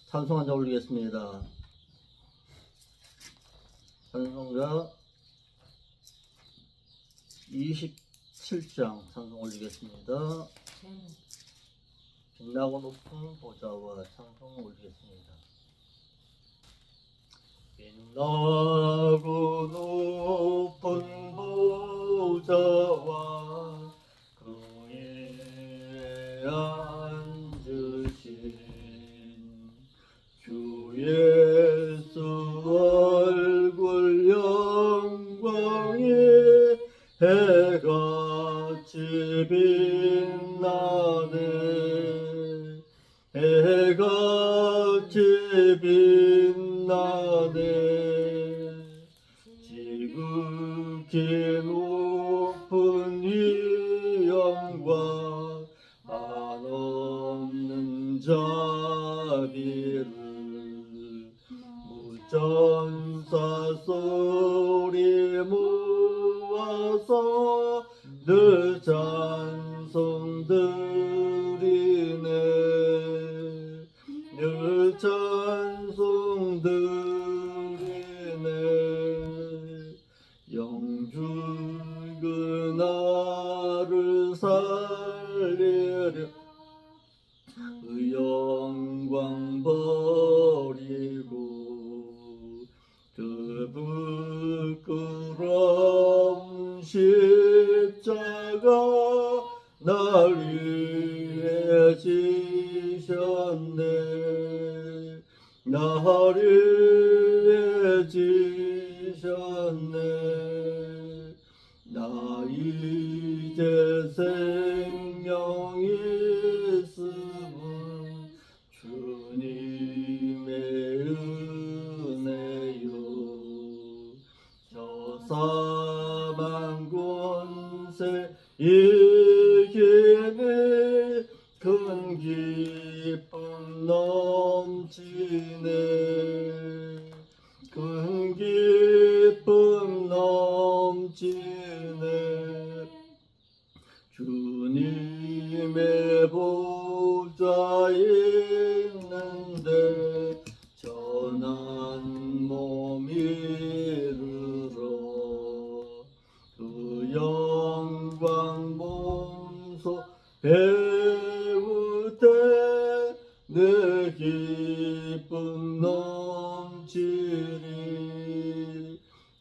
찬송 한자 올리겠습니다. 찬송가 27장 찬송 올리겠습니다. 빛나고 높은 보좌와 찬송 올리겠습니다. 빛나고 높은 보좌와 그 위에 앉으신 주 예수 얼굴 영광이 해같이 빛나네. 해같이 빛나네. 지극히 높은 이 영광 한없는 자비를 무전사 소리 모아서 늘 찬송 드리네. 늘 찬송 드리네. 영주그 나를 살리려 그 영광 버리고 그 부끄러운 십자가 날 위해 지셨네. 날 위해 지셨네. 나 이제 생명이 있음은 주님의 은혜요. 저 사망 권세 이기니 큰 기쁨 넘치네. 큰 기쁨 넘치네. 주님의 보좌 있는데 전한 몸 이르러 그 영광 몸소 배울 때 내 기쁨 넘치리.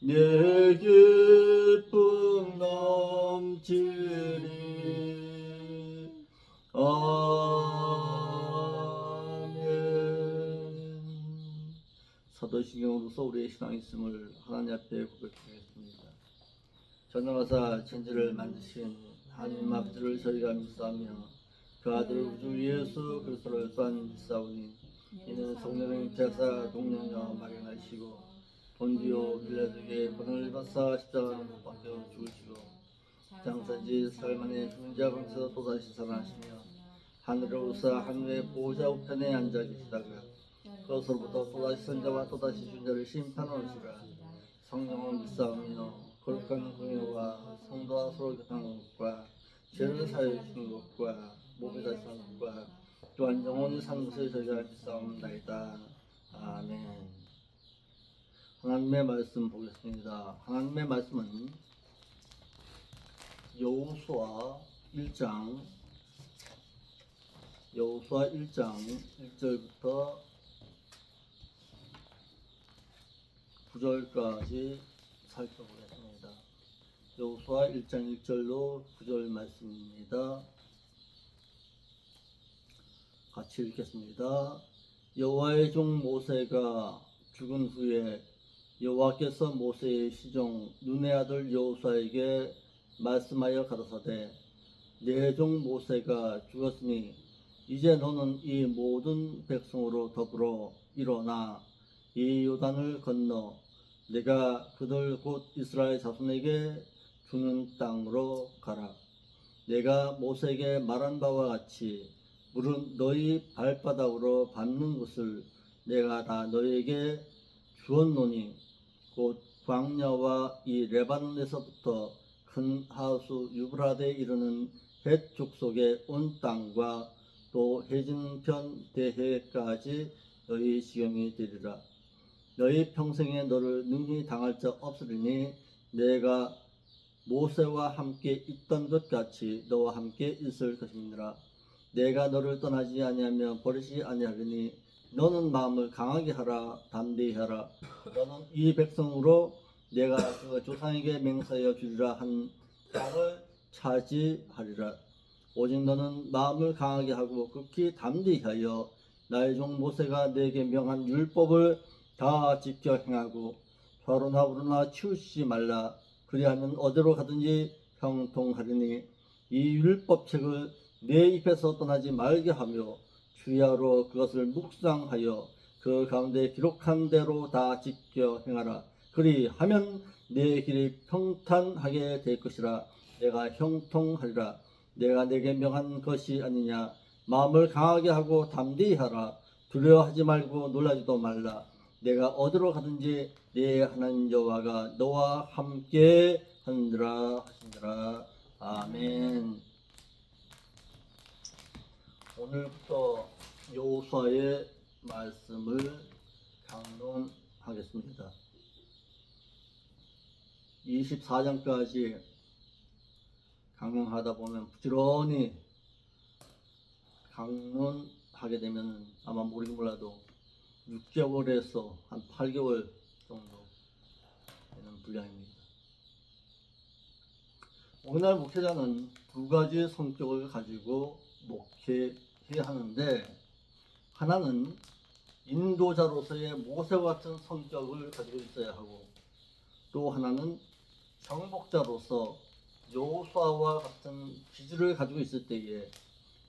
내 기쁨 넘치리. 아멘. 사도신경으로서 우리의 신앙 있음을 하나님 앞에 고백하겠습니다. 전능하사 천지를 만드신 하나님 아버지를 저희가 믿사오며 그 아들 우주 예수 그리스도를 또한 믿사오니 이는 성령의 잉태하사 동령녀 마련하시고 본디오 빌라도에게 고난을 받사 십자가로 못 박혀 죽으시고 장사지 살만의 죽은 자 가운데서 또다시 살아나시며 하늘을 오사 하늘의 보호자 우편에 앉아 계시다가 그것으로부터 또다시 선자와 또다시 준자를 심판하시라. 성령을 믿사오며 거룩한 공예와 성도와 서로 교통하는 것과 죄를 사하여 주시는 것과 몸에 다시는 것과 또한 영원히 사는 것을 저희가 믿사옵나이다. 아멘. 하나님의 말씀 보겠습니다. 하나님의 말씀은 여호수아 1장 1절부터 9절까지 살펴보겠습니다. 여호수아 1장 1절로 9절 말씀입니다. 같이 읽겠습니다. 여호와의 종 모세가 죽은 후에 여호와께서 모세의 시종 눈의 아들 여호수아에게 말씀하여 가라사대 내 종 모세가 죽었으니 이제 너는 이 모든 백성으로 더불어 일어나 이 요단을 건너 내가 그들 곧 이스라엘 자손에게 주는 땅으로 가라. 내가 모세에게 말한 바와 같이 물은 너희 발바닥으로 밟는 것을 내가 다 너희에게 주었노니 곧 광야와 이 레바논에서부터 큰 하수 유브라데에 이르는 헷 족속의 온 땅과 또 해진 편 대해까지 너희 지경이 되리라. 너희 평생에 너를 능히 당할 자 없으리니 내가 모세와 함께 있던 것 같이 너와 함께 있을 것이니라. 내가 너를 떠나지 아니하며 버리지 아니하리니 너는 마음을 강하게 하라. 담대히 하라. 너는 이 백성으로 내가 그 조상에게 맹세하여 주리라 한 땅을 차지하리라. 오직 너는 마음을 강하게 하고 극히 담대히 하여 나의 종 모세가 내게 명한 율법을 다 지켜 행하고 좌로나 우로나 치우치지 말라. 그리하면 어디로 가든지 형통하리니 이 율법책을 내 입에서 떠나지 말게 하며 주야로 그것을 묵상하여 그 가운데 기록한 대로 다 지켜 행하라. 그리하면 내 길이 평탄하게 될 것이라. 내가 형통하리라. 내가 내게 명한 것이 아니냐. 마음을 강하게 하고 담대히 하라. 두려워하지 말고 놀라지도 말라. 내가 어디로 가든지 내 하나님 여호와가 너와 함께 하느니라 하시니라. 아멘. 오늘부터 여호수아의 말씀을 강론하겠습니다. 24장까지 강론하다 보면 부지런히 강론하게 되면 아마 모르긴 몰라도 6개월에서 한 8개월 정도 되는 분량입니다. 오늘날 목회자는 두 가지 성격을 가지고 목회해야 하는데, 하나는 인도자로서의 모세와 같은 성격을 가지고 있어야 하고, 또 하나는 정복자로서 여호수아와 같은 기질을 가지고 있을 때에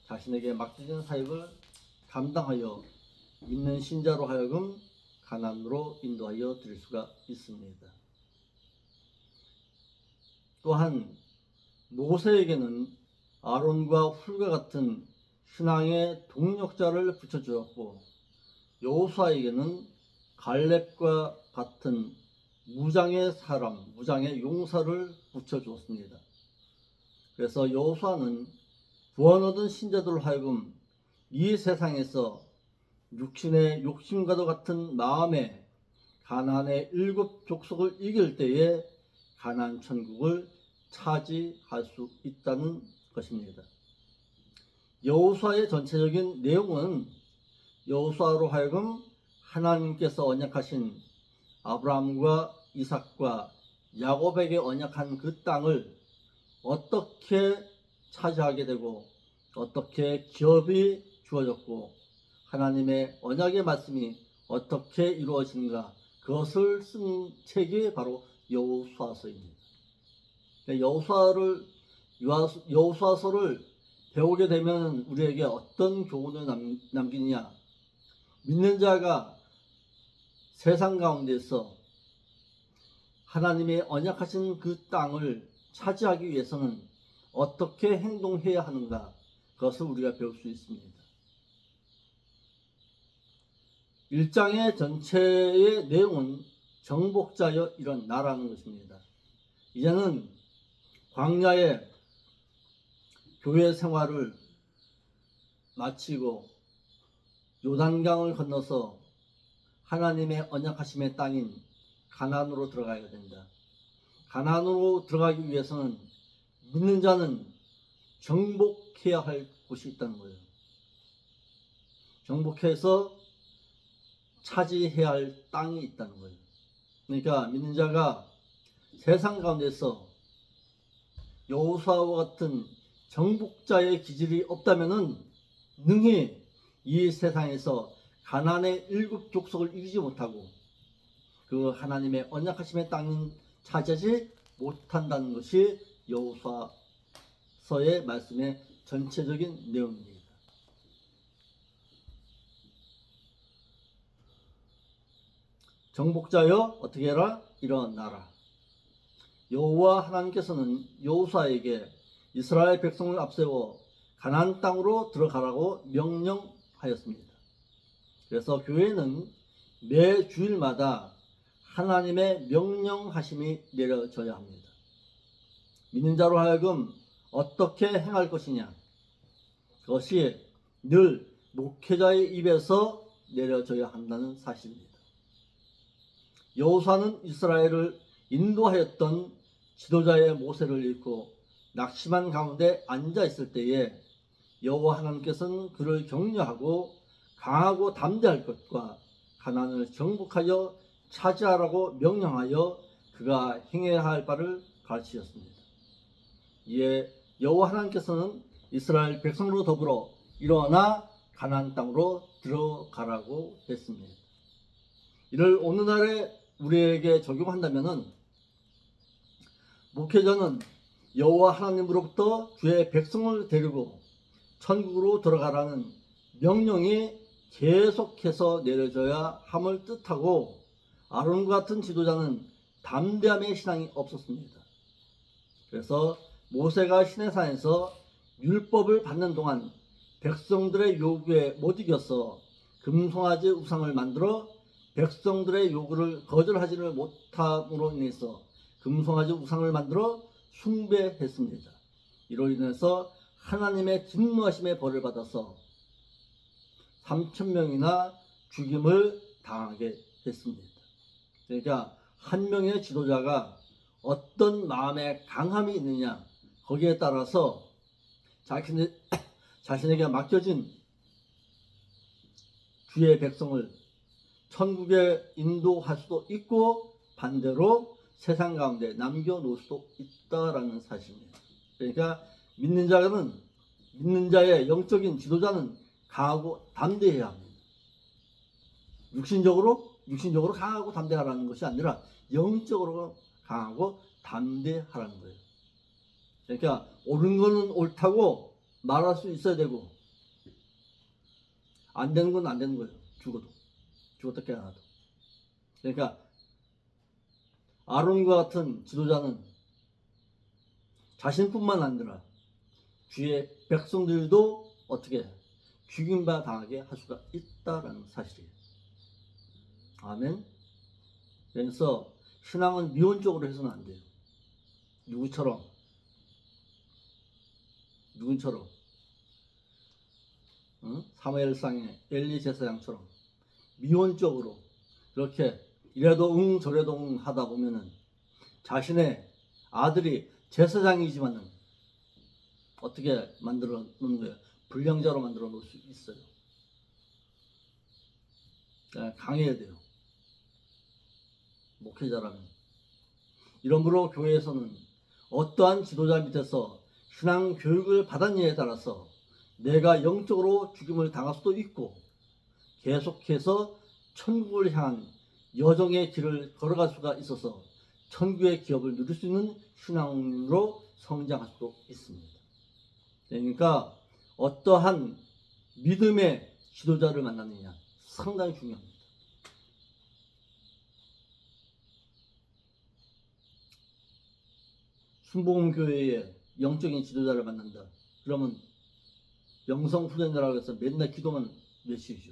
자신에게 맡겨진 사역을 감당하여 믿는 신자로 하여금 가나안으로 인도하여 드릴 수가 있습니다. 또한 모세에게는 아론과 훌과 같은 신앙의 동력자를 붙여주었고, 여호수아에게는 갈렙과 같은 무장의 사람, 무장의 용사를 붙여주었습니다. 그래서 여호수아는 구원 얻은 신자들로 하여금 이 세상에서 육신의 욕심과도 같은 마음에 가나안의 7 족속을 이길 때에 가나안 천국을 차지할 수 있다는 것입니다. 여호수아의 전체적인 내용은 여호수아로 하여금 하나님께서 언약하신 아브라함과 이삭과 야곱에게 언약한 그 땅을 어떻게 차지하게 되고 어떻게 기업이 주어졌고 하나님의 언약의 말씀이 어떻게 이루어지는가, 그것을 쓴 책이 바로 여호수아서입니다. 여호수아서를 배우게 되면 우리에게 어떤 교훈을 남기느냐. 믿는 자가 세상 가운데서 하나님의 언약하신 그 땅을 차지하기 위해서는 어떻게 행동해야 하는가, 그것을 우리가 배울 수 있습니다. 1장의 전체의 내용은 정복자여 일어나라는 것입니다. 이제는 광야의 교회 생활을 마치고 요단강을 건너서 하나님의 언약하심의 땅인 가나안으로 들어가야 된다. 가나안으로 들어가기 위해서는 믿는 자는 정복해야 할 곳이 있다는 거예요. 정복해서 차지해야 할 땅이 있다는 거예요. 그러니까 믿는 자가 세상 가운데서 여호수아와 같은 정복자의 기질이 없다면은 능히 이 세상에서 가나안의 7 족속을 이기지 못하고 그 하나님의 언약하심의 땅은 차지하지 못한다는 것이 여호수아서의 말씀의 전체적인 내용입니다. 정복자여 어떻게 해라? 일어나라. 여호와 하나님께서는 여호수아에게 이스라엘 백성을 앞세워 가나안 땅으로 들어가라고 명령하였습니다. 그래서 교회는 매 주일마다 하나님의 명령하심이 내려져야 합니다. 믿는 자로 하여금 어떻게 행할 것이냐, 그것이 늘 목회자의 입에서 내려져야 한다는 사실입니다. 여호수아는 이스라엘을 인도하였던 지도자의 모세를 잃고 낙심한 가운데 앉아 있을 때에 여호와 하나님께서는 그를 격려하고 강하고 담대할 것과 가나안을 정복하여 차지하라고 명령하여 그가 행해야 할 바를 가르치셨습니다. 이에 여호와 하나님께서는 이스라엘 백성으로 더불어 일어나 가나안 땅으로 들어가라고 했습니다. 이를 오늘날에 우리에게 적용한다면은 목회자는 여호와 하나님으로부터 주의 백성을 데리고 천국으로 들어가라는 명령이 계속해서 내려져야 함을 뜻하고 아론과 같은 지도자는 담대함의 신앙이 없었습니다. 그래서 모세가 시내산에서 율법을 받는 동안 백성들의 요구에 못 이겨서 금송아지 우상을 만들어 백성들의 요구를 거절하지를 못함으로 인해서 금송아지 우상을 만들어 숭배했습니다. 이로 인해서 하나님의 진노하심의 벌을 받아서 3,000명이나 죽임을 당하게 했습니다. 그러니까 한 명의 지도자가 어떤 마음의 강함이 있느냐, 거기에 따라서 자신에게 맡겨진 주의 백성을 천국에 인도할 수도 있고 반대로 세상 가운데 남겨놓을 수도 있다라는 사실입니다. 그러니까 믿는 자의 영적인 지도자는 강하고 담대해야 합니다. 육신적으로 강하고 담대하라는 것이 아니라 영적으로 강하고 담대하라는 거예요. 그러니까 옳은 거는 옳다고 말할 수 있어야 되고 안 되는 건 안 되는 거예요. 죽어도 깨어나도. 그러니까 아론과 같은 지도자는 자신뿐만 아니라 주의 백성들도 어떻게 죽임바 당하게 할 수가 있다라는 사실이에요. 아멘. 그래서 신앙은 미온적으로 해서는 안 돼요. 누구처럼 사무엘상의 엘리 제사장처럼 미온적으로 그렇게 이래도 응 저래도 응 하다 보면은 자신의 아들이 제사장이지만은 어떻게 만들어 놓는 거예요? 불량자로 만들어 놓을 수 있어요. 강해야 돼요. 목회자라면. 이러므로 교회에서는 어떠한 지도자 밑에서 신앙 교육을 받았느냐에 따라서 내가 영적으로 죽임을 당할 수도 있고 계속해서 천국을 향한 여정의 길을 걸어갈 수가 있어서 천국의 기업을 누릴 수 있는 신앙으로 성장할 수도 있습니다. 그러니까 어떠한 믿음의 지도자를 만나느냐 상당히 중요합니다. 순복음교회에 영적인 지도자를 만난다. 그러면 영성훈련이라고 해서 맨날 기도만 외치죠.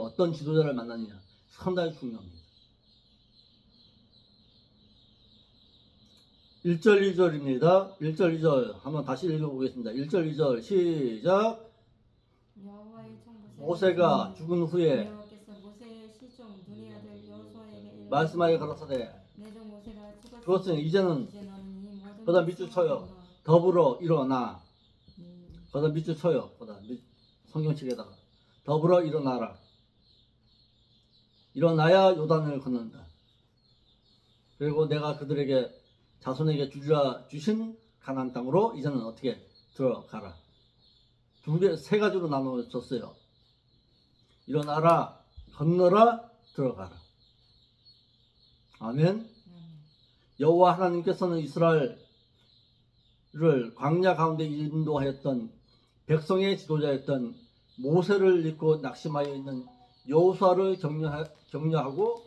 어떤 지도자를 만나느냐 상당히 중요합니다. 1절 2절입니다. 1절 2절 한번 다시 읽어보겠습니다. 1절 2절 시작. 모세가 죽은 후에 말씀하여 가라사대 그것은 이제는 그다음 밑줄 쳐요. 더불어 일어나. 그다음 밑줄 쳐요. 성경책에다가 더불어 일어나라. 일어나야 요단을 건넌다. 그리고 내가 그들에게 자손에게 주리라 주신 가나안 땅으로 이제는 어떻게 들어가라. 세 가지로 나눠졌어요. 일어나라, 건너라, 들어가라. 아멘. 여호와 하나님께서는 이스라엘을 광야 가운데 인도하였던 백성의 지도자였던 모세를 잊고 낙심하여 있는 여호수아를 격려하고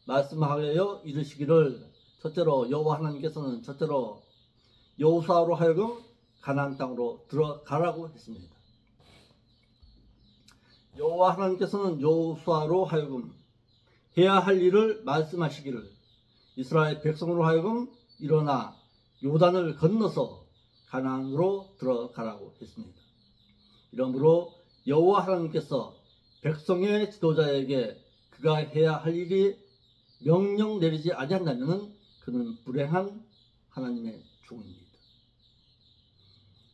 말씀하여 이르시기를 첫째로 여호와 하나님께서는 첫째로 여호수아로 하여금 가나안 땅으로 들어가라고 했습니다. 여호와 하나님께서는 여호수아로 하여금 해야 할 일을 말씀하시기를 이스라엘 백성으로 하여금 일어나 요단을 건너서 가나안으로 들어가라고 했습니다. 이러므로 여호와 하나님께서 백성의 지도자에게 그가 해야 할 일이 명령 내리지 아니한다면 그는 불행한 하나님의 종입니다.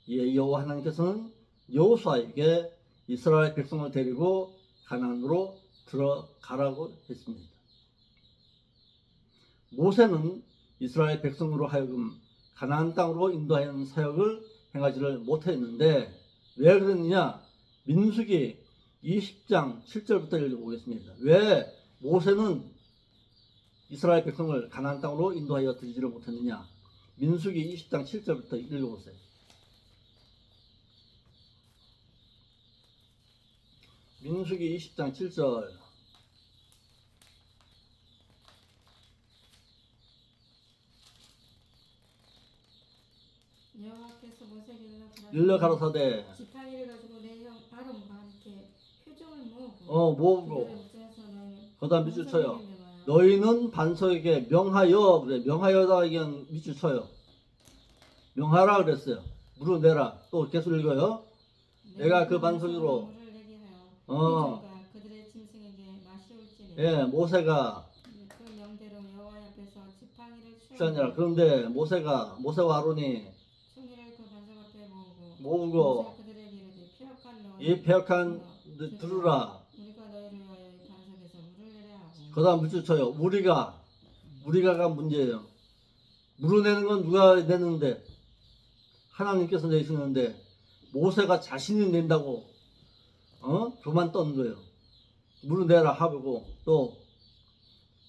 이에 여호와 하나님께서는 여호수아에게 이스라엘 백성을 데리고 가나안으로 들어가라고 했습니다. 모세는 이스라엘 백성으로 하여금 가나안 땅으로 인도하는 사역을 행하지를 못했는데 왜 그랬느냐? 민수기 20장 7절부터 읽어보겠습니다. 왜 모세는 이스라엘 백성을 가나안 땅으로 인도하여 드리지를 못했느냐? 민수기 20장 7절부터 읽어보세요. 민수기 20장 7절. 여호와께서 모세에게 일러 가로사대 지팡이를 가지고 내 형 아론과 함께 표종을 모으고 모으고 거다 밑줄 쳐요. 명하여 너희는 반석에게 명하여 그래. 명하여다에게 밑줄 쳐요. 명하라 그랬어요. 물을 내라. 또 계속 읽어요. 내가 그 반석으로 물을 내게 하여 표종과 그들의 짐승에게 마시올지니 예, 모세가 그 명대로 여호와 앞에서 지팡이를 취하니라. 그런데 모세와 아론이 충기를 그 반석 앞에 모으고 모으고 그들에게 이르되 폐역한 너희 이 폐역한 들으라. 우리가 너희를 위하여 이 반석에서 물을 내려 하고 그 다음 밑줄 쳐요. 우리가가 문제예요. 물을 내는 건 누가 내는데? 하나님께서 내시는데 모세가 자신이 낸다고 교만 떤 거예요. 물을 내라 하고 또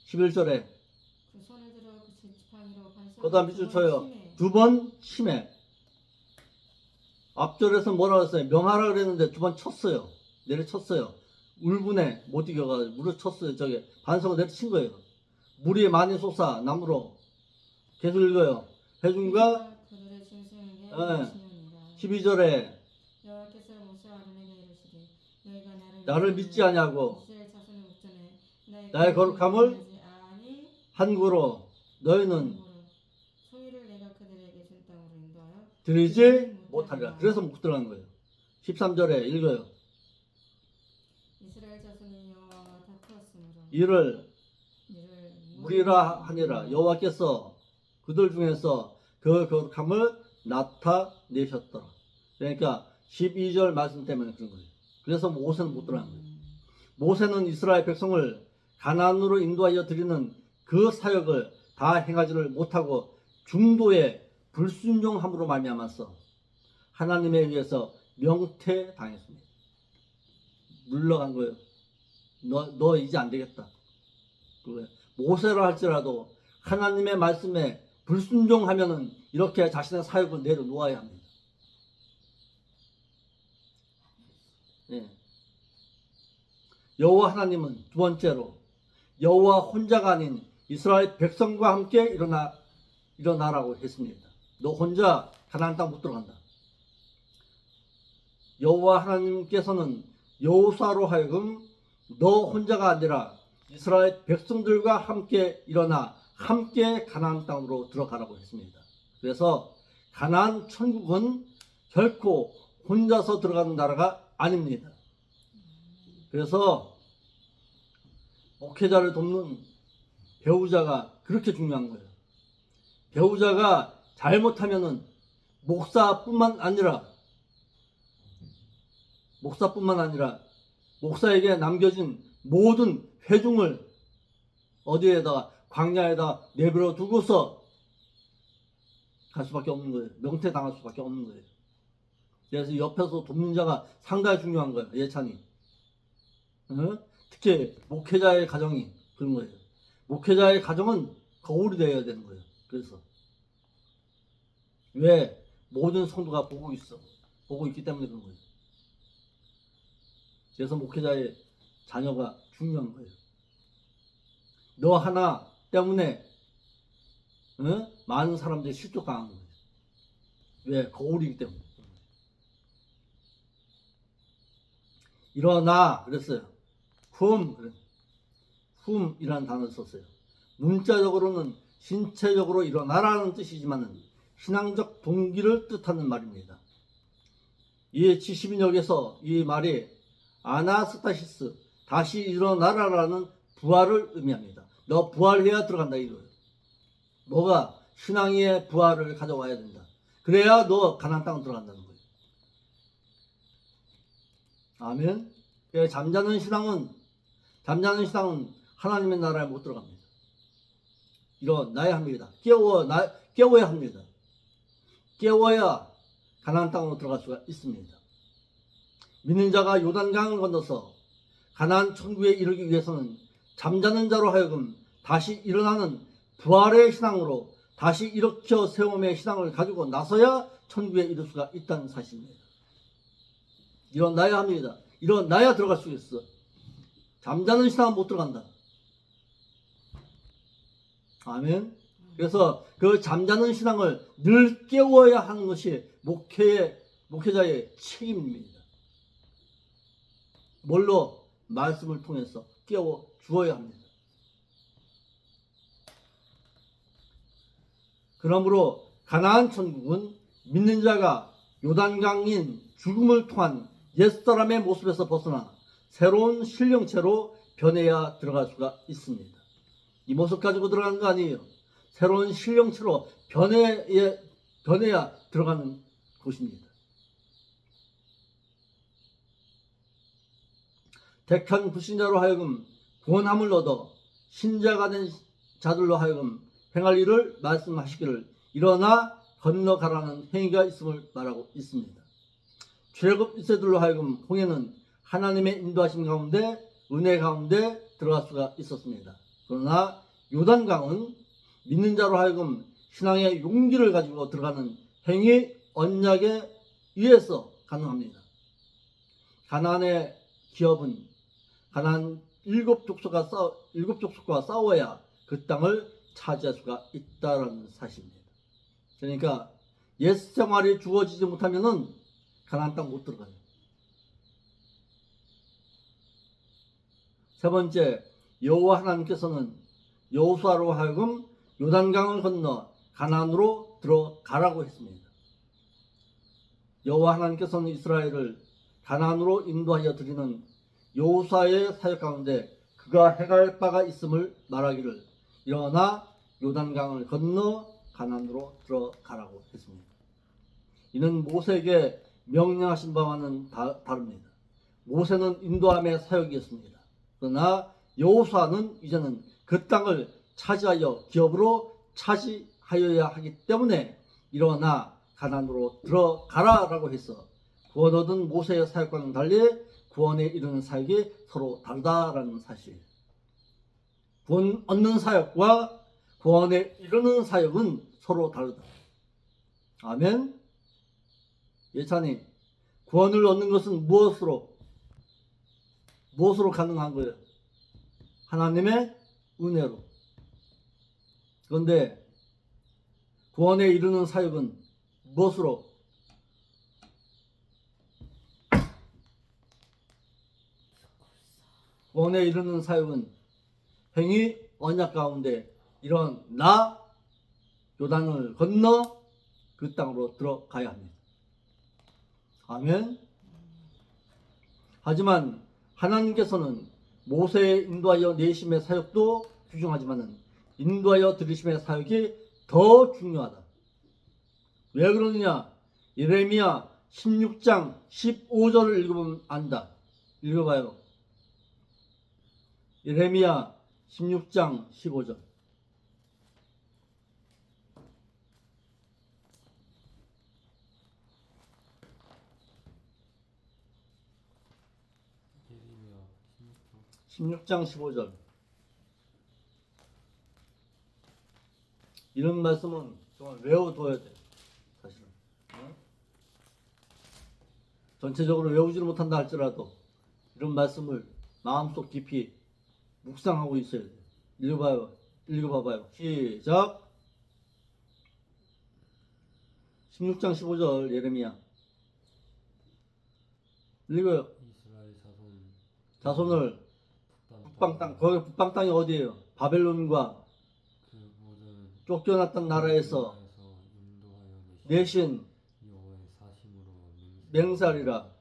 11절에 그 손을 들어 그 지팡이로 반석 그 다음 밑줄 쳐요. 두 번 침해. 앞절에서 뭐라고 했어요? 명하라 그랬는데 두 번 쳤어요. 내려쳤어요. 울분에 못 이겨가지고 물을 쳤어요. 저게 반석을 내려친 거예요. 물이 많이 솟아 나무로. 계속 읽어요. 회중과 그들의 짐승에게 예. 마시느니라. 12절에 여호와께서 모세와 아론에게 이르시되 너희가 나를 믿지 아니하고 이스라엘 자손의 목전에 나의 거룩함을 아니 한구로 너희는 총의를 내가 그들에게 준 땅으로 인도하여 드리지 못하리라. 그래서 못 들어간 거예요. 13절에 읽어요. 이스라엘 자손이 여호와와 다투었으므로 이를 무리라 하니라. 여호와께서 그들 중에서 그 거룩함을 나타내셨더라. 그러니까 12절 말씀 때문에 그런 거예요. 그래서 모세는 못 들어간 거예요. 모세는 이스라엘 백성을 가나안으로 인도하여 드리는 그 사역을 다 행하지를 못하고 중도에 불순종함으로 말미암아서 하나님에 의해서 명퇴당했습니다. 물러간 거예요. 너 이제 안 되겠다. 모세라 할지라도 하나님의 말씀에 불순종하면은 이렇게 자신의 사역을 내려놓아야 합니다. 예. 여호와 하나님은 두 번째로 여호와 혼자가 아닌 이스라엘 백성과 함께 일어나라고 했습니다. 너 혼자 가나안 땅 못 들어간다. 여호와 하나님께서는 여호수아로 하여금 너 혼자가 아니라 이스라엘 백성들과 함께 일어나 함께 가나안 땅으로 들어가라고 했습니다. 그래서 가나안 천국은 결코 혼자서 들어가는 나라가 아닙니다. 그래서 목회자를 돕는 배우자가 그렇게 중요한 거예요. 배우자가 잘못하면은 목사뿐만 아니라 목사에게 남겨진 모든 회중을 어디에다가 광야에다 내버려 두고서 갈 수밖에 없는 거예요. 명퇴당할 수밖에 없는 거예요. 그래서 옆에서 돕는 자가 상당히 중요한 거예요. 예찬이. 특히 목회자의 가정이 그런 거예요. 목회자의 가정은 거울이 되어야 되는 거예요. 그래서 왜? 모든 성도가 보고 있기 때문에 그런 거예요. 그래서 목회자의 자녀가 중요한 거예요. 너 하나 때문에 많은 사람들이 실족당하는 거예요. 왜? 거울이기 때문에. 일어나 그랬어요. 훔이라는 단어를 썼어요. 문자적으로는 신체적으로 일어나라는 뜻이지만 신앙적 동기를 뜻하는 말입니다. 이 70인역에서 이 말이 아나스타시스, 다시 일어나라라는 부활을 의미합니다. 너 부활해야 들어간다 이거예요. 너가 신앙의 부활을 가져와야 된다. 그래야 너 가나안 땅 들어간다는 거예요. 아멘. 잠자는 신앙은 하나님의 나라에 못 들어갑니다. 일어나야 합니다. 깨워야 합니다. 깨워야 가나안 땅으로 들어갈 수가 있습니다. 믿는 자가 요단강을 건너서 가나안 천국에 이르기 위해서는 잠자는 자로 하여금 다시 일어나는 부활의 신앙으로 다시 일으켜 세움의 신앙을 가지고 나서야 천국에 이를 수가 있다는 사실입니다. 일어나야 합니다. 일어나야 들어갈 수 있어. 잠자는 신앙은 못 들어간다. 아멘. 그래서 그 잠자는 신앙을 늘 깨워야 하는 것이 목회자의 책임입니다. 뭘로? 말씀을 통해서 깨워 주어야 합니다. 그러므로 가나안 천국은 믿는 자가 요단강인 죽음을 통한 옛사람의 모습에서 벗어나 새로운 신령체로 변해야 들어갈 수가 있습니다. 이 모습 가지고 들어가는 거 아니에요. 새로운 신령체로 변해야 들어가는 곳입니다. 택한 불신자로 하여금 구원함을 얻어 신자가 된 자들로 하여금 행할 일을 말씀하시기를 일어나 건너가라는 행위가 있음을 말하고 있습니다. 출애굽 1세들로 하여금 홍해는 하나님의 인도하심 가운데 은혜 가운데 들어갈 수가 있었습니다. 그러나 요단강은 믿는 자로 하여금 신앙의 용기를 가지고 들어가는 행위 언약에 의해서 가능합니다. 가나안의 기업은 가나안 일곱 족속과 싸워야 그 땅을 차지할 수가 있다는 사실입니다. 그러니까 옛 생활이 주어지지 못하면은 가나안 땅 못 들어가요. 세 번째, 여호와 하나님께서는 여호수아로 하여금 요단강을 건너 가나안으로 들어가라고 했습니다. 여호와 하나님께서는 이스라엘을 가나안으로 인도하여 드리는 여호수아의 사역 가운데 그가 행할 바가 있음을 말하기를 일어나 요단강을 건너 가나안으로 들어가라고 했습니다. 이는 모세에게 명령하신 바와는 다릅니다. 모세는 인도함의 사역이었습니다. 그러나 여호수아는 이제는 그 땅을 차지하여 기업으로 차지하여야 하기 때문에 일어나 가나안으로 들어가라라고 해서 구원 얻은 모세의 사역과는 달리 구원에 이르는 사역이 서로 다르다라는 사실. 구원 얻는 사역과 구원에 이르는 사역은 서로 다르다. 아멘. 예찬이, 구원을 얻는 것은 무엇으로 가능한 거예요? 하나님의 은혜로. 그런데 구원에 이르는 사역은 무엇으로? 구원에 이르는 사역은 행위 언약 가운데 이런 요단을 건너 그 땅으로 들어가야 합니다. 아멘. 하지만 하나님께서는 모세의 인도하여 내심의 사역도 귀중하지만 인도하여 들으심의 사역이 더 중요하다. 왜 그러느냐? 예레미야 16장 15절을 읽어보면 안다. 읽어봐요. 예레미야 16장 15절. 예레미야 16장 15절. 이런 말씀은 정말 외워둬야 돼. 사실은. 전체적으로 외우지를 못한다 할지라도 이런 말씀을 마음속 깊이 묵상하고 있어야 돼. 읽어봐봐요. 시작. 16장 15절 예레미야. 읽어요. 이스라엘 자손을 북방 땅, 거기 북방 땅이 어디예요? 바벨론과 그 모든 쫓겨났던 나라에서 인도하여 내신 여호와의 사심으로 맹세하리라.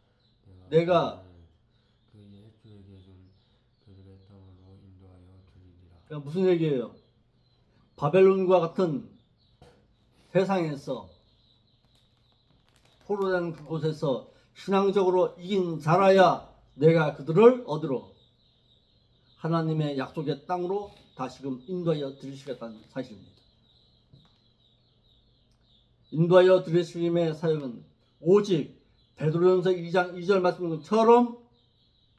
내가 그러니까 무슨 얘기예요? 바벨론과 같은 세상에서 포로된 그곳에서 신앙적으로 이긴 자라야 내가 그들을 어디로 하나님의 약속의 땅으로 다시금 인도하여 드리시겠다는 사실입니다. 인도하여 드리심의 사역은 오직 베드로전서 2장 2절 말씀처럼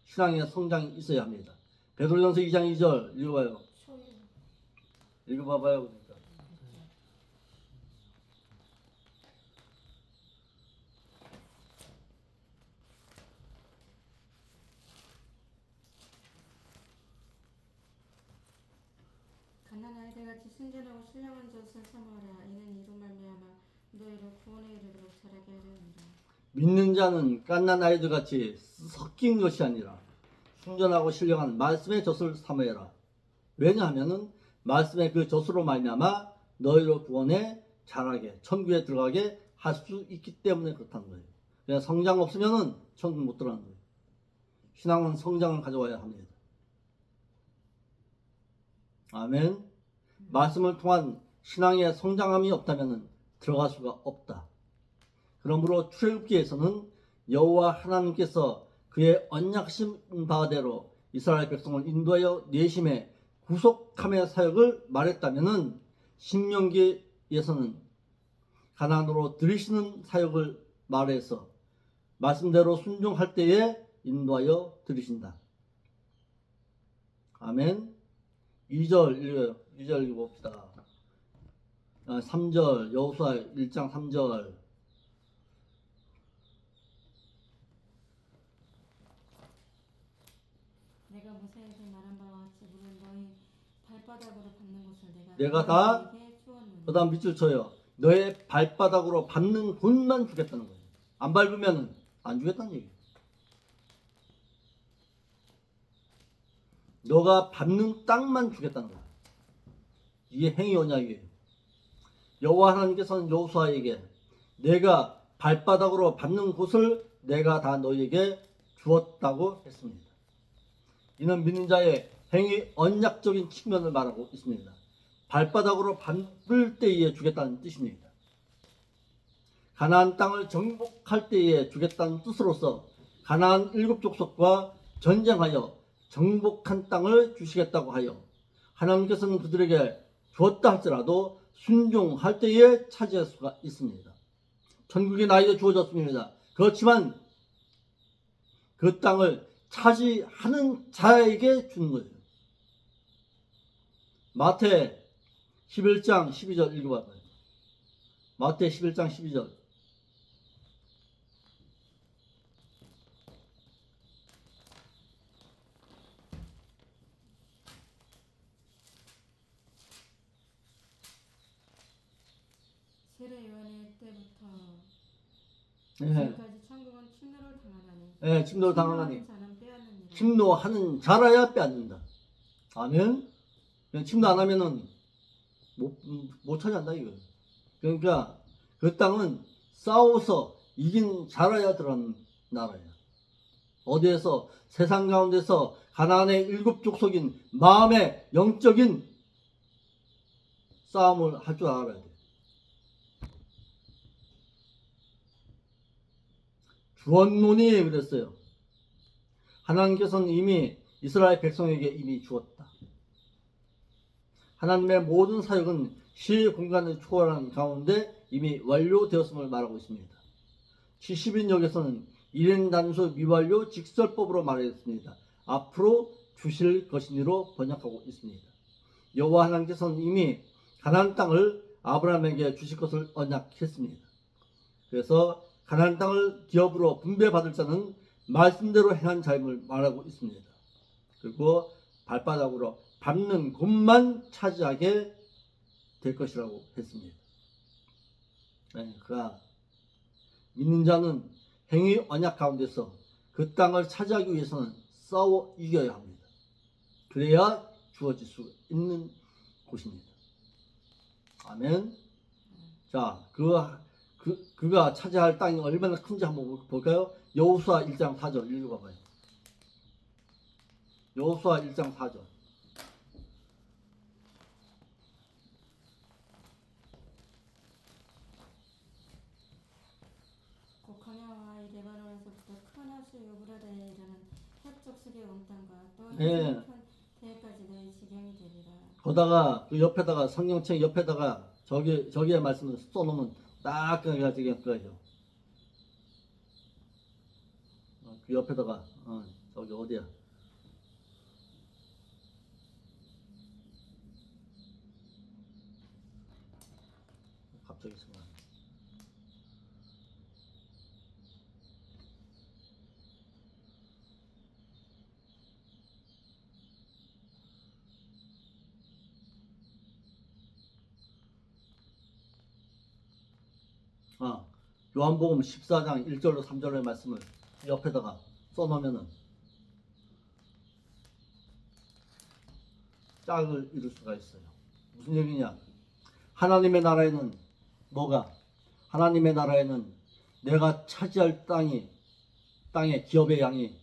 신앙의 성장이 있어야 합니다. 베드로전서 2장 2절 읽어봐요. 읽어봐봐요. 그러니까. 가난 아이들같이 순전하고 신령한 젖을 삼아라. 이는 이로 말미암아 너희를 구원에 이르도록 자라게 하려 합니다. 믿는 자는 갓난 아이들 같이 섞인 것이 아니라 순전하고 신령한 말씀의 젖을 삼아라. 왜냐하면은 말씀의 그 젖으로 말미암아 너희를 구원에 자라게 천국에 들어가게 할 수 있기 때문에 그렇다는 거예요. 그냥 성장 없으면은 천국 못 들어가는 거예요. 신앙은 성장을 가져와야 합니다. 아멘. 말씀을 통한 신앙의 성장함이 없다면은 들어갈 수가 없다. 그러므로 출애굽기에서는 여호와 하나님께서 그의 언약신 바대로 이스라엘 백성을 인도하여 내심의 구속함의 사역을 말했다면은 신명기에서는 가나안으로 들이시는 사역을 말해서 말씀대로 순종할 때에 인도하여 들이신다. 아멘. 2절 읽어요. 2절 읽어봅시다. 3절 여호수아 1장 3절 내가 모세에게 말한 바와 같이 물은 너희 발바닥으로 밟는 곳을 내가 다 너희에게 주었노니. 그 다음 밑줄 쳐요. 너의 발바닥으로 밟는 곳만 주겠다는 거예요. 안 밟으면 안 주겠다는 얘기예요. 너가 밟는 땅만 주겠다는 거예요. 이게 행위 언약이에요. 여호와 하나님께서는 여호수아에게 내가 발바닥으로 밟는 곳을 내가 다 너희에게 주었다고 했습니다. 이는 믿는 자의 행위 언약적인 측면을 말하고 있습니다. 발바닥으로 밟을 때에 주겠다는 뜻입니다. 가나안 땅을 정복할 때에 주겠다는 뜻으로서 가나안 7족속과 전쟁하여 정복한 땅을 주시겠다고 하여 하나님께서는 그들에게 주었다 할지라도 순종할 때에 차지할 수가 있습니다. 천국이 나에게 주어졌습니다. 그렇지만 그 땅을 차지하는 자에게 주는 거예요. 마태 11장 12절 읽어봐요. 마태 11장 12절. 세례 요한의 때부터 네. 지금까지 천국은 침노를 당하나니. 네, 침노를 당하나니. 자는 빼앗느니라. 침노하는 자라야 빼앗는다. 아멘. 그냥 침노 안 하면은 못 차지한다 이거예요. 그러니까 그 땅은 싸워서 이긴 자라야 들어가는 나라예요. 어디에서 세상 가운데서 가나안의 7족속인 마음의 영적인 싸움을 할 줄 알아야 돼. 주었노니 그랬어요. 하나님께서는 이미 이스라엘 백성에게 이미 주었다. 하나님의 모든 사역은 시의 공간을 초월하는 가운데 이미 완료되었음을 말하고 있습니다. 70인역에서는 1인 단수 미완료 직설법으로 말했습니다. 앞으로 주실 것이니로 번역하고 있습니다. 여호와 하나님께서는 이미 가나안 땅을 아브라함에게 주실 것을 언약했습니다. 그래서 가나안 땅을 기업으로 분배받을 자는 말씀대로 행한 자임을 말하고 있습니다. 그리고 발바닥으로 밟는 곳만 차지하게 될 것이라고 했습니다. 네, 그가 믿는 자는 행위 언약 가운데서 그 땅을 차지하기 위해서는 싸워 이겨야 합니다. 그래야 주어질 수 있는 곳입니다. 아멘. 자, 그가 차지할 땅이 얼마나 큰지 한번 볼까요? 여호수아 1장 4절 읽어봐요. 여호수아 1장 4절. 또 예. 생각한 때까지 너희 지경이 되리라. 거다가 그 옆에다가 성경책 옆에다가 저기의 말씀을 써놓으면 딱 그래가지고 그거죠. 그 옆에다가 저기 어디야? 갑자기 생각. 요한복음 14장 1절로 3절의 말씀을 옆에다가 써놓으면은 짝을 이룰 수가 있어요. 무슨 얘기냐? 하나님의 나라에는 뭐가? 하나님의 나라에는 내가 차지할 땅의 기업의 양이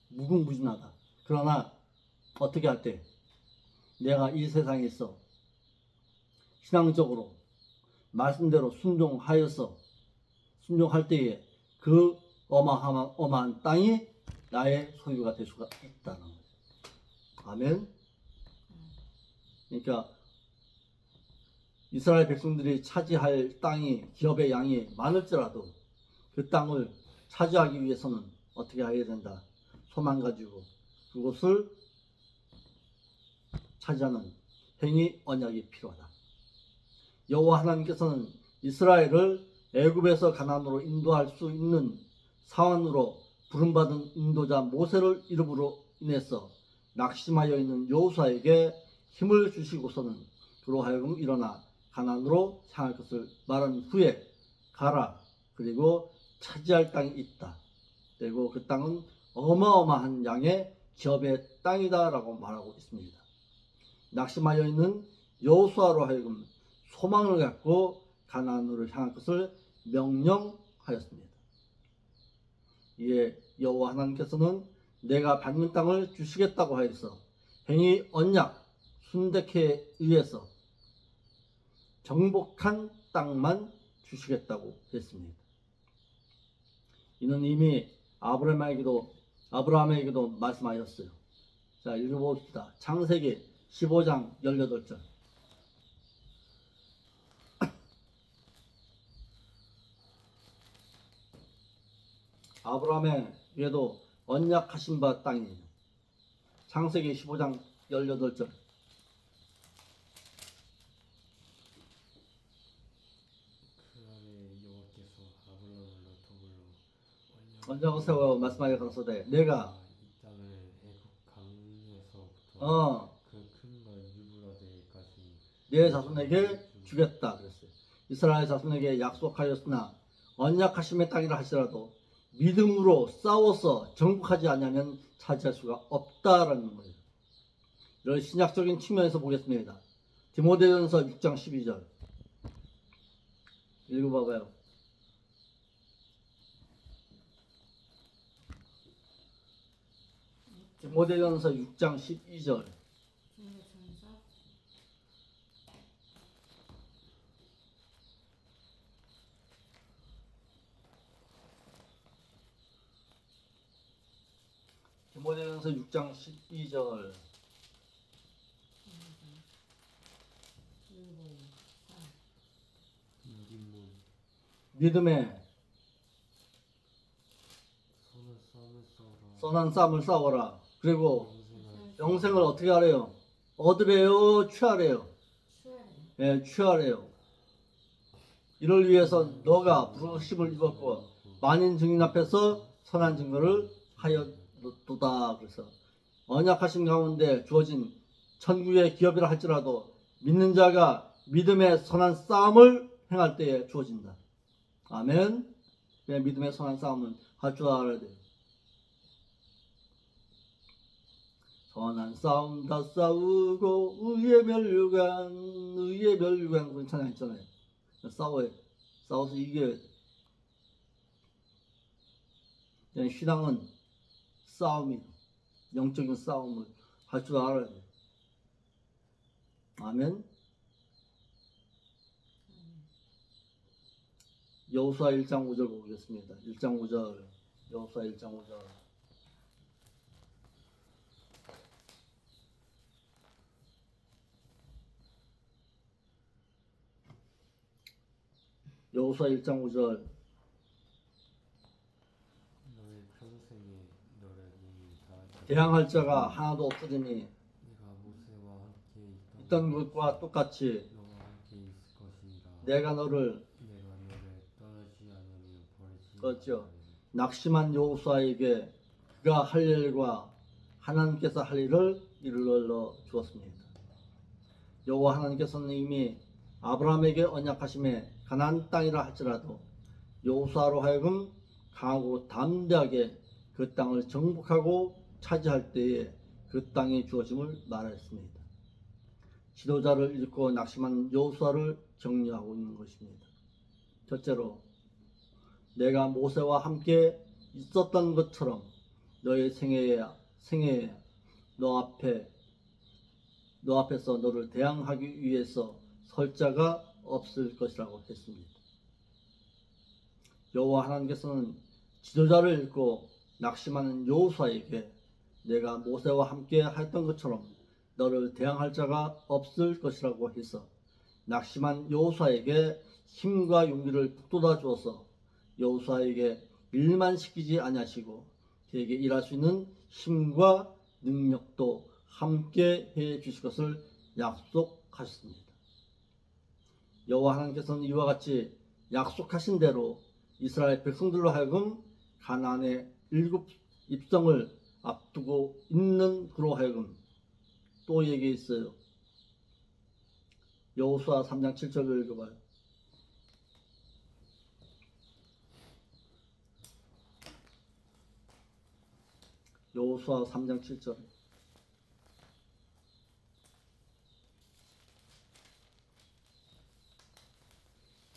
무궁무진하다. 그러나 어떻게 할 때? 내가 이 세상에서 신앙적으로 말씀대로 순종할 때에 그 어마어마한 땅이 나의 소유가 될 수가 있다는 거예요. 아멘. 그러니까 이스라엘 백성들이 차지할 땅이 기업의 양이 많을지라도 그 땅을 차지하기 위해서는 어떻게 해야 된다? 소망 가지고 그것을 차지하는 행위 언약이 필요하다. 여호와 하나님께서는 이스라엘을 애굽에서 가나안으로 인도할 수 있는 사원으로 부름받은 인도자 모세를 이름으로 인해서 낙심하여 있는 여호수아에게 힘을 주시고서는 그로 하여금 일어나 가나안으로 향할 것을 말한 후에 가라. 그리고 차지할 땅이 있다. 그리고 그 땅은 어마어마한 양의 기업의 땅이다라고 말하고 있습니다. 낙심하여 있는 여호수아로 하여금 소망을 갖고 가나안으로 향할 것을 명령하였습니다. 이에 여호와 하나님께서는 내가 받는 땅을 주시겠다고 하여서 행위 언약 순대케에 의해서 정복한 땅만 주시겠다고 했습니다. 이는 이미 아브라함에게도 말씀하셨어요. 자, 읽어봅시다. 창세기 15장 18절. 아브라함에게도 언약하신 바 땅이에요. 창세기 15장 18절. 언약을 세워 말씀하여 가로되 내가 이 땅을 애굽 강에서부터 그 큰 걸 유브라데까지 내 자손에게 주겠다 그랬어요. 이스라엘 자손에게 약속하였으나 언약하심의 땅이라 하시더라도 믿음으로 싸워서 정복하지 않으면 차지할 수가 없다라는 거예요. 이런 신약적인 측면에서 보겠습니다. 디모데전서 6장 12절 읽어봐봐요. 디모데전서 6장 12절. 디모데전서 디모데전서 6장 12절. 인기문 믿음에 선한 싸움을 싸워라. 그리고 영생을 어떻게 하래요? 얻으래요? 취하래요? 예, 취하래요. 이를 위해서 너가 부르심을 입었고 만인 증인 앞에서 선한 증거를 하였도다. 그래서 언약하신 가운데 주어진 천국의 기업이라 할지라도 믿는 자가 믿음의 선한 싸움을 행할 때에 주어진다. 아멘. 믿음의 선한 싸움은 할 줄 알아야 돼요. 선한 싸움 다 싸우고 의의 멸류관 그런 찬양 있잖아요. 싸워서 이겨야 돼. 신앙은 싸움이에요. 영적인 싸움을 할 줄 알아야 돼. 아멘. 여호수아 1장 5절 보겠습니다. 1장 5절. 여호수아 1장 5절. 여호수아 1장 5절. 너의 평생에 너를 이미 다 대항할 자가 하나도 없으리니 내가 모세와 함께 있던 것과 똑같이 너와 함께 있을 것이니라. 내가 너를 내가 너를 떠나지 않으며 버리지 그렇죠. 않으리니. 낙심한 여호수아에게 그가 할 일과 하나님께서 할 일을 이르러 주었습니다. 여호와 하나님께서는 이미 아브라함에게 언약하심에 가나안 땅이라 할지라도 여호수아로 하여금 강하고 담대하게 그 땅을 정복하고 차지할 때에 그 땅이 주어짐을 말했습니다. 지도자를 잃고 낙심한 여호수아를 격려하고 있는 것입니다. 첫째로 내가 모세와 함께 있었던 것처럼 너의 생애에 너 앞에서 너를 대항하기 위해서 설 자가 없을 것이라고 했습니다. 여호와 하나님께서는 지도자를 잃고 낙심하는 여호수아에게 내가 모세와 함께 했던 것처럼 너를 대항할 자가 없을 것이라고 해서 낙심한 여호수아에게 힘과 용기를 북돋아 주어서 여호수아에게 일만 시키지 아니하시고 그에게 일할 수 있는 힘과 능력도 함께 해 주실 것을 약속하셨습니다. 여호와 하나님께서는 이와 같이 약속하신 대로 이스라엘 백성들로 하여금 가나안의 7 입성을 앞두고 있는 그로 하여금 또 얘기해 있어요. 여호수아 3장 7절을 읽어봐요. 여호수아 3장 7절.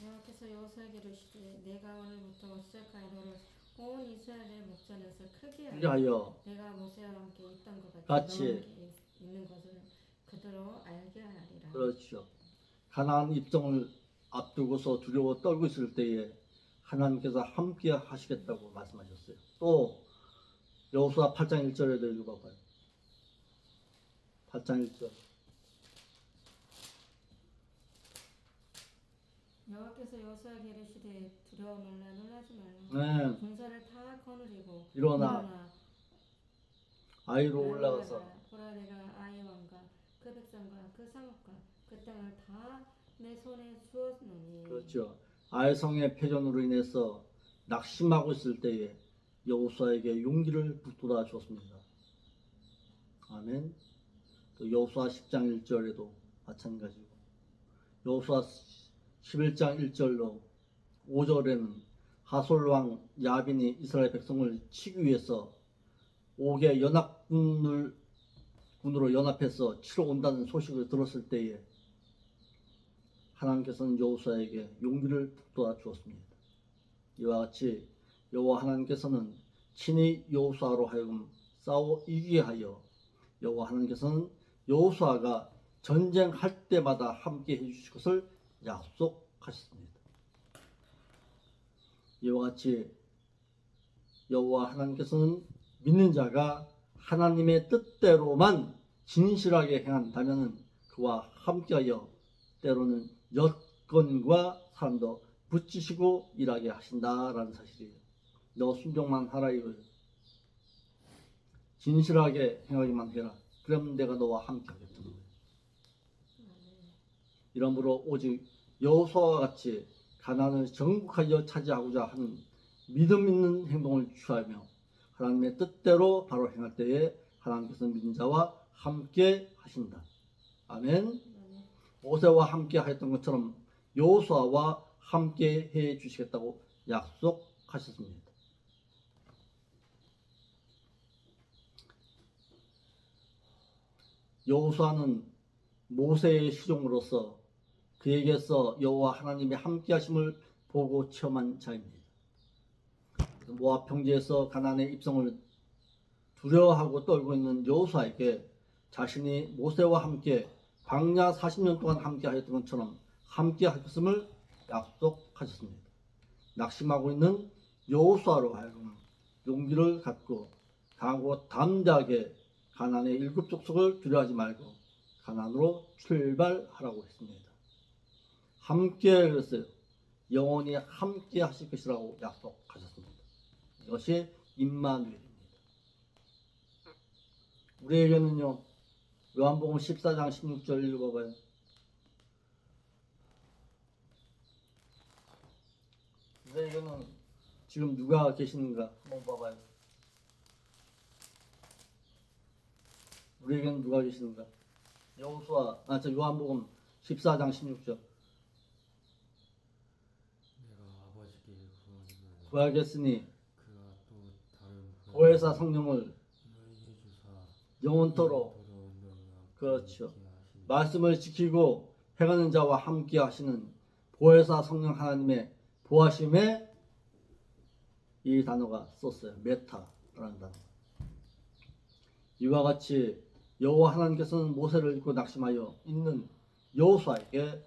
여호와께서 여호수아에게 이르시되 내가 오늘부터 시작하여 너를 온 이스라엘의 목전에서 크게 하여 내가 모세와 함께 있던 것 같이 너와 함께 있는 것을 그대로 알게 하리라. 그렇죠. 가나안 입성을 앞두고서 두려워 떨고 있을 때에 하나님께서 함께 하시겠다고 말씀하셨어요. 또 여호수아 8장 1절에도 읽어봐봐요. 8장 1절. 여호와께서 여호수아에게 이르시되 두려워 말라 놀라지 말라. 네. 군사를 다 거느리고 일어나 아이로 올라가서 보라 내가 아이 왕과 그 백성과 그 상업과 그 땅을 다 내 손에 주었노니. 그렇죠. 아이성의 패전으로 인해서 낙심하고 있을 때에 여호수아에게 용기를 북돋아 주었습니다. 아멘. 또 여호수아 10장 1절에도 마찬가지고 여호수아 11장 1절로 5절에는 하솔 왕 야빈이 이스라엘 백성을 치기 위해서 5개 연합군으로 연합해서 치러 온다는 소식을 들었을 때에 하나님께서는 여호수아에게 용기를 북돋아 주었습니다. 이와 같이 여호와 하나님께서는 친히 여호수아로 하여금 싸워 이기게 하여 여호와 하나님께서는 여호수아가 전쟁할 때마다 함께 해주실 것을 약속하셨습니다. 이와 같이 여호와 하나님께서는 믿는 자가 하나님의 뜻대로만 진실하게 행한다면 그와 함께하여 때로는 여건과 사람도 붙이시고 일하게 하신다라는 사실이에요. 너 순종만 하라 이거예요. 진실하게 행하기만 해라. 그럼 내가 너와 함께 하겠다는 거예요. 이러므로 오직 여호수아와 같이 가나안을 정복하여 차지하고자 하는 믿음 있는 행동을 취하며 하나님의 뜻대로 바로 행할 때에 하나님께서 믿는 자와 함께 하신다. 아멘. 모세와 함께 하였던 것처럼 여호수아와 함께 해 주시겠다고 약속하셨습니다. 여호수아는 모세의 시종으로서 그에게서 여호와 하나님의 함께 하심을 보고 체험한 자입니다. 모압 평지에서 가나안의 입성을 두려워하고 떨고 있는 여호수아에게 자신이 모세와 함께 광야 40년 동안 함께 하였던 것처럼 함께 하셨음을 약속하셨습니다. 낙심하고 있는 여호수아로 하여금 용기를 갖고 강하고 담대하게 가나안의 7 족속을 두려워하지 말고 가나안으로 출발하라고 했습니다. 함께 그랬어요. 영원히 함께 하실 것이라고 약속하셨습니다. 이것이 임마누엘입니다. 우리에게는요, 요한복음 14장 16절 읽어봐요. 우리에게는 지금 누가 계시는가 한번 봐봐요. 우리에게는 누가 계시는가? 요한복음 14장 16절. 내가 아버지께 구하기를 구하겠으니 그가 또 다른 보혜사 성령을 너희에게 주사 영원토록 너희와 그렇죠. 함께 하시니 말씀을 지키고 행하는 자와 함께 하시는 보혜사 성령 하나님의 보하심에 이 단어가 썼어요. 메타라는 단어. 이와 같이 여호와 하나님께서는 모세를 입고 낙심하여 있는 여호수아에게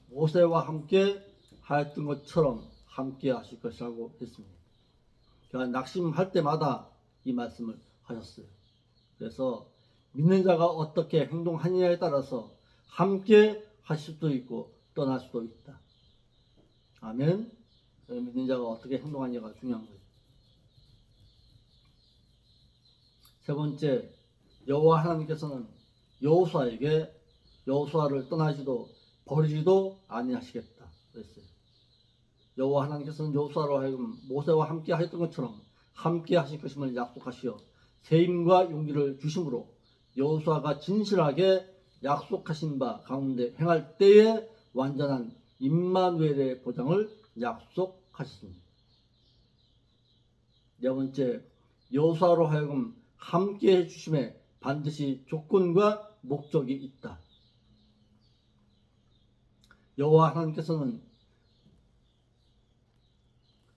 모세와 함께 하였던 것처럼 함께 하실 것이라고 했습니다. 그러니까 낙심할 때마다 이 말씀을 하셨어요. 그래서 믿는 자가 어떻게 행동하느냐에 따라서 함께 하실 수도 있고 떠날 수도 있다. 아멘. 믿는 자가 어떻게 행동하느냐가 중요한 거예요. 세 번째, 여호와 하나님께서는 여호수아에게 여호수아를 떠나지도 버리지도 아니하시겠다 그랬어요. 여호와 하나님께서는 여호수아로 하여금 모세와 함께 하였던 것처럼 함께 하실 것임을 약속하시어 세임과 용기를 주심으로 여호수아가 진실하게 약속하신 바 가운데 행할 때에 완전한 임마누엘의 보장을 약속하셨습니다. 네 번째, 여호수아로 하여금 함께 해주심에 반드시 조건과 목적이 있다. 여호와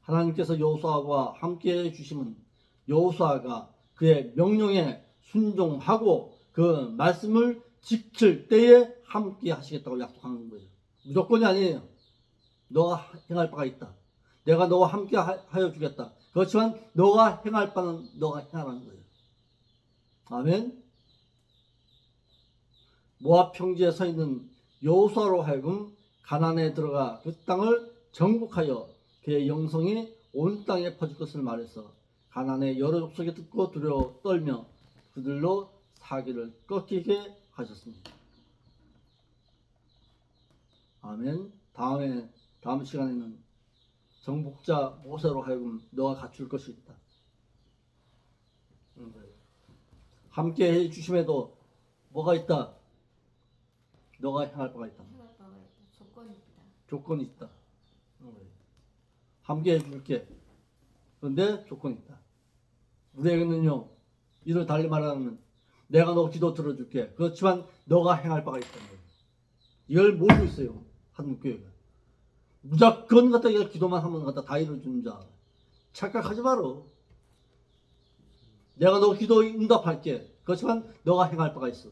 하나님께서 여호수아와 함께 해주심은 여호수아가 그의 명령에 순종하고 그 말씀을 지킬 때에 함께 하시겠다고 약속하는 거예요. 무조건이 아니에요. 너가 행할 바가 있다. 내가 너와 함께 하여 주겠다. 그렇지만 너가 행할 바는 너가 행하라는 거예요. 아멘. 모압 평지에 서 있는 여호수아로 하여금 가나안에 들어가 그 땅을 정복하여 그의 영성이 온 땅에 퍼질 것을 말해서 가나안의 여러 족속이 듣고 두려워 떨며 그들로 사기를 꺾이게 하셨습니다. 아멘. 다음 시간에는 정복자 모세로 하여금 너가 갖출 것이 있다. 함께 해 주심에도 뭐가 있다? 너가 행할 바가 있다. 행할 바가 있다. 조건이 있다. 조건이 있다. 함께 해줄게. 그런데 조건이 있다. 우리에게는요, 이를 달리 말하면 내가 너 기도 들어줄게. 그렇지만 너가 행할 바가 있다는 거예요. 이걸 모르고 있어요. 한국교회가. 무조건 갖다 기도만 하면 갖다 다 이루어주는 자. 착각하지 마라. 내가 너 기도 응답할게. 그렇지만 너가 행할 바가 있어.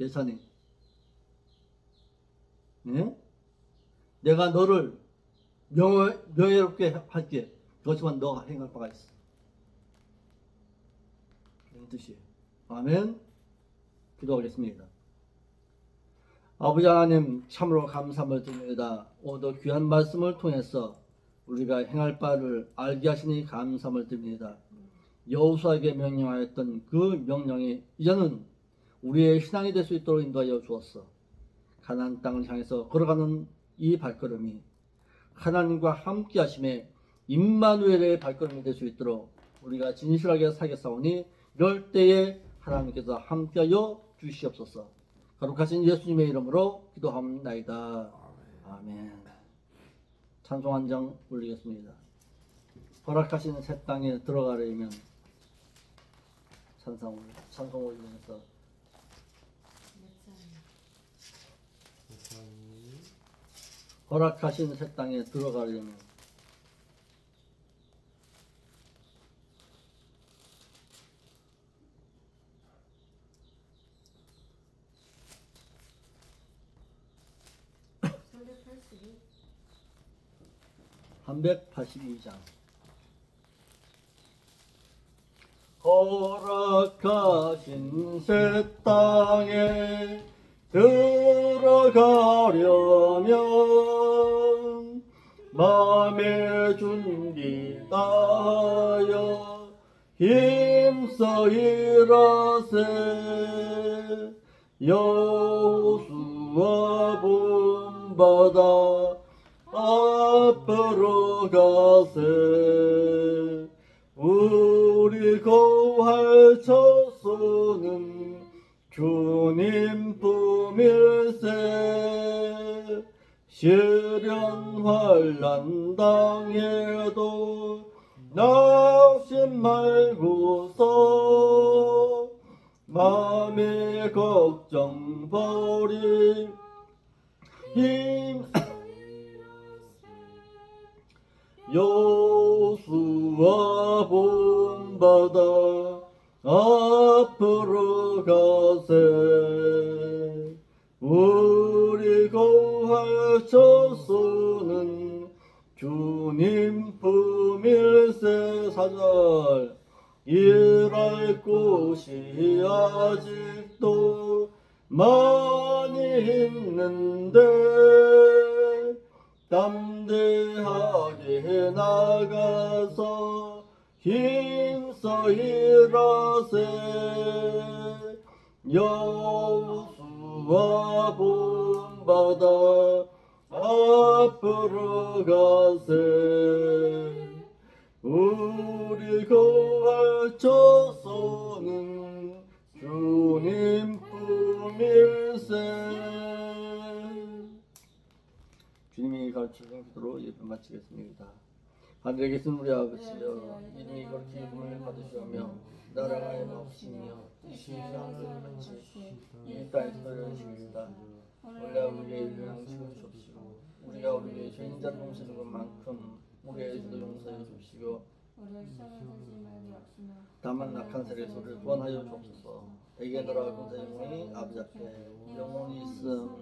예산이. 네? 내가 너를 명예롭게 할게. 그렇지만 너가 행할 바가 있어. 이런 뜻이에요. 아멘. 기도하겠습니다. 아버지 하나님, 참으로 감사함을 드립니다. 오늘도 귀한 말씀을 통해서 우리가 행할 바를 알게 하시니 감사함을 드립니다. 여호수아에게 명령하였던 그 명령이 이제는 우리의 신앙이 될 수 있도록 인도하여 주었어. 가나안 땅을 향해서 걸어가는 이 발걸음이 하나님과 함께 하심에 임마누엘의 발걸음이 될 수 있도록 우리가 진실하게 살겠사오니 이럴 때에 하나님께서 함께하여 주시옵소서. 거룩하신 예수님의 이름으로 기도합나이다. 아멘. 찬송 한 장 올리겠습니다. 허락하시는 새 땅에 들어가려면 찬송 올리면서 허락하신 새 땅에 들어가려면 (382장) 허락하신 새 땅에 들어가려면 마음의 준비 다하여 힘써 일하세 여호수아 본받아 앞으로 가세 우리 거할 처소는 주님 품일세 시련 환난 당해도 낙심 말고서 마음의 걱정 버리 힘 여호수아 본받아 앞으로 가세 우리 거할 처소는 주님 품일세 4절 일할 곳이 아직도 많이 있는데 담대하게 나가서 힘써 일하세 여호수아 본받아 앞으로 가세 우리 거할 처소는 주님 품일세 주님이 가르쳐준 기도로 예배 마치겠습니다. 하늘에 계신 우리 아버지여 이름이 거룩히 여김을 받으시오며 나라가 임하옵시며 뜻이 하늘같이 이 땅에서도 이루어지이다. 원래 우리에게 이르는 양식을 주옵시고 우리가 우리의 죄인자를 용서하는 것만큼 우리의 죄도 용서해 주시고 우리를 시험에 들지 말게 하시며 다만 악한 세력에서 우리를 구원하여 주옵소서. 에게 너라 군사 영광이 아버지 앞에 영원히 있음